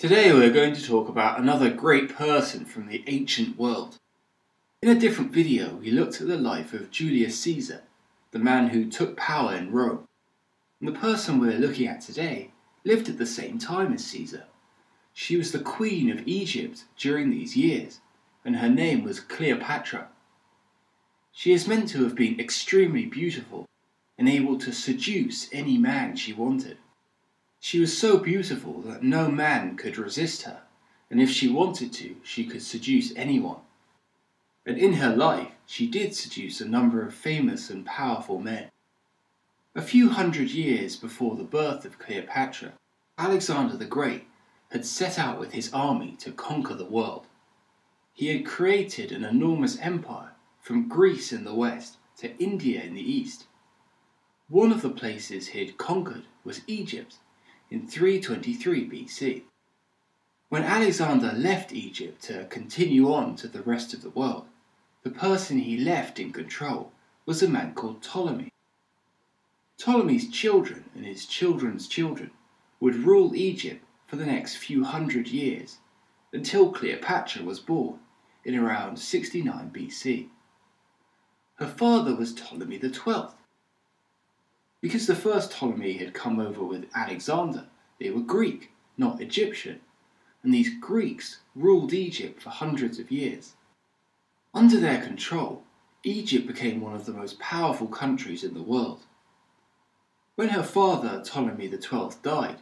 Today we're going to talk about another great person from the ancient world. In a different video we looked at the life of Julius Caesar, the man who took power in Rome. And the person we're looking at today lived at the same time as Caesar. She was the queen of Egypt during these years, and her name was Cleopatra. She is meant to have been extremely beautiful and able to seduce any man she wanted. She was so beautiful that no man could resist her, and if she wanted to, she could seduce anyone. And in her life, she did seduce a number of famous and powerful men. A few hundred years before the birth of Cleopatra, Alexander the Great had set out with his army to conquer the world. He had created an enormous empire from Greece in the west to India in the east. One of the places he had conquered was Egypt in 323 BC. When Alexander left Egypt to continue on to the rest of the world, the person he left in control was a man called Ptolemy. Ptolemy's children and his children's children would rule Egypt for the next few hundred years, until Cleopatra was born in around 69 BC. Her father was Ptolemy the 12th. Because the first Ptolemy had come over with Alexander, they were Greek, not Egyptian, and these Greeks ruled Egypt for hundreds of years. Under their control, Egypt became one of the most powerful countries in the world. When her father, Ptolemy the 12th, died,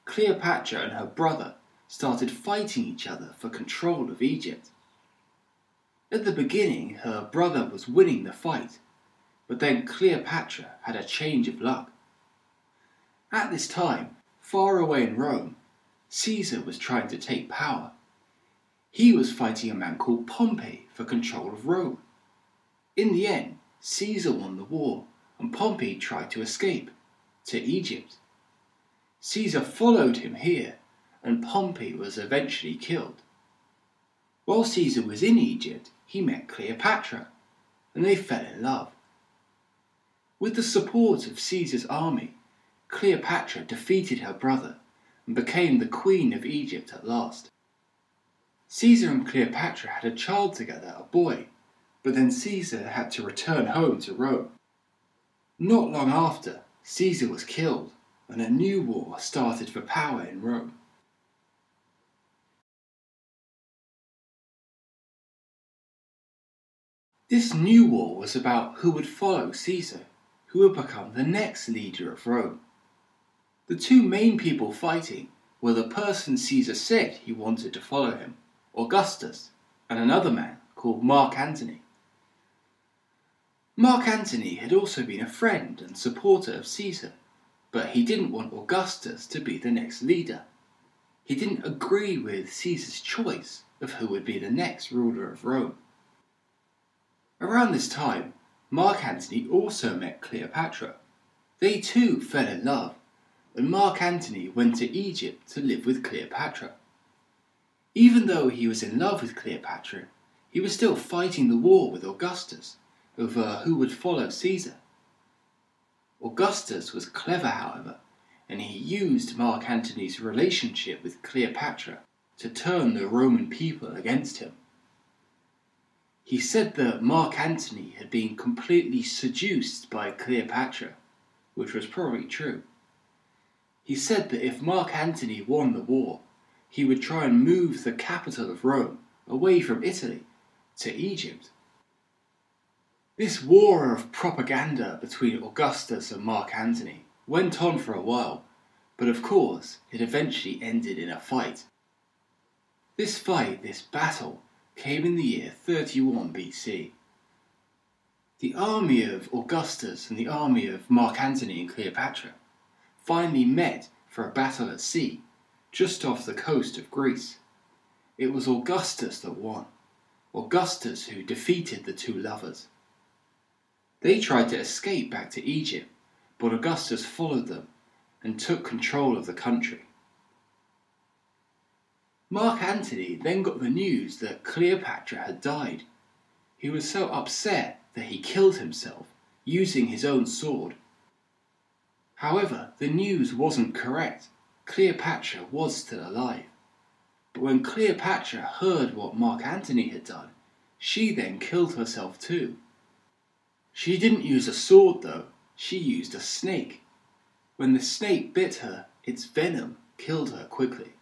Cleopatra and her brother started fighting each other for control of Egypt. At the beginning, her brother was winning the fight, but then Cleopatra had a change of luck. At this time, far away in Rome, Caesar was trying to take power. He was fighting a man called Pompey for control of Rome. In the end, Caesar won the war, and Pompey tried to escape to Egypt. Caesar followed him here, and Pompey was eventually killed. While Caesar was in Egypt, he met Cleopatra, and they fell in love. With the support of Caesar's army, Cleopatra defeated her brother and became the queen of Egypt at last. Caesar and Cleopatra had a child together, a boy, but then Caesar had to return home to Rome. Not long after, Caesar was killed, and a new war started for power in Rome. This new war was about who would follow Caesar, who would become the next leader of Rome. The two main people fighting were the person Caesar said he wanted to follow him, Augustus, and another man called Mark Antony. Mark Antony had also been a friend and supporter of Caesar, but he didn't want Augustus to be the next leader. He didn't agree with Caesar's choice of who would be the next ruler of Rome. Around this time, Mark Antony also met Cleopatra. They too fell in love, and Mark Antony went to Egypt to live with Cleopatra. Even though he was in love with Cleopatra, he was still fighting the war with Augustus over who would follow Caesar. Augustus was clever, however, and he used Mark Antony's relationship with Cleopatra to turn the Roman people against him. He said that Mark Antony had been completely seduced by Cleopatra, which was probably true. He said that if Mark Antony won the war, he would try and move the capital of Rome away from Italy to Egypt. This war of propaganda between Augustus and Mark Antony went on for a while, but of course it eventually ended in a fight. This battle, came in the year 31 BC. The army of Augustus and the army of Mark Antony and Cleopatra finally met for a battle at sea, just off the coast of Greece. It was Augustus that won, Augustus who defeated the two lovers. They tried to escape back to Egypt, but Augustus followed them and took control of the country. Mark Antony then got the news that Cleopatra had died. He was so upset that he killed himself, using his own sword. However, the news wasn't correct. Cleopatra was still alive, But when Cleopatra heard what Mark Antony had done, she then killed herself too. She didn't use a sword though, she used a snake. When the snake bit her, its venom killed her quickly.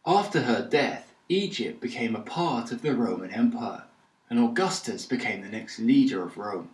After her death, Egypt became a part of the Roman Empire, and Augustus became the next leader of Rome.